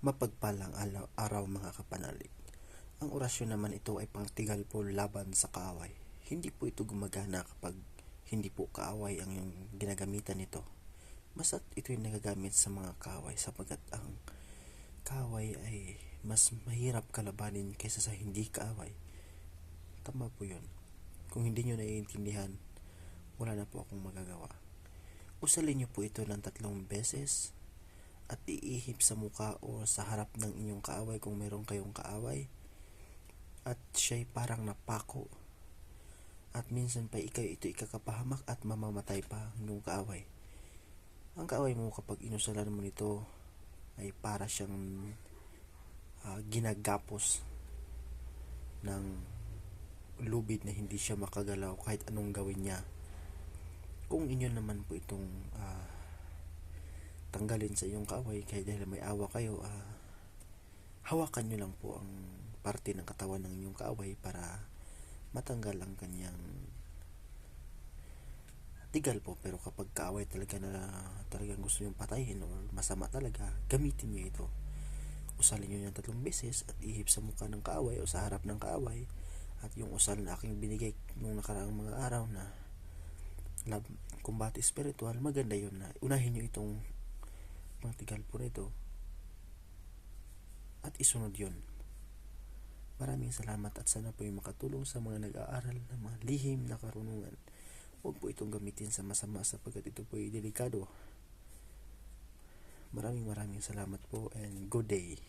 Mapagpalang araw mga kapanalig. Ang orasyon naman ito ay pangtigal po laban sa kaaway. Hindi po ito gumagana kapag hindi po kaaway ang yung ginagamitan nito. Basta't ito ay nagagamit sa mga kaaway sapagkat ang kaaway ay mas mahirap kalabanin kaysa sa hindi kaaway. Tama po yun. Kung hindi nyo naiintindihan, wala na po akong magagawa. Usalin nyo po ito ng 3 beses at iihip sa mukha o sa harap ng inyong kaaway kung meron kayong kaaway, at siya'y parang napako, at minsan pa ito ikakapahamak at mamamatay pa ng kaaway. Ang kaaway mo kapag inusalan mo nito ay para siyang ginagapos ng lubid na hindi siya makagalaw kahit anong gawin niya. Kung inyo naman po itong tanggalin sa iyong kaaway kaya dahil may awa kayo, hawakan nyo lang po ang parte ng katawan ng inyong kaaway para matanggal ang kanyang tigal po. Pero kapag kaaway talaga na talagang gusto nyong patayin o masama talaga, gamitin nyo ito. Usalin nyo yung 3 beses at ihip sa mukha ng kaaway o sa harap ng kaaway. At yung usal na aking binigay nung nakaraang mga araw na kumbate spiritual, maganda yun na unahin nyo itong tigal po nito at isunod yun. Maraming salamat at sana po yung makatulong sa mga nag-aaral ng mga lihim na karunungan. Huwag po itong gamitin sa masama sapagkat ito po ay delikado. Maraming salamat po and good day.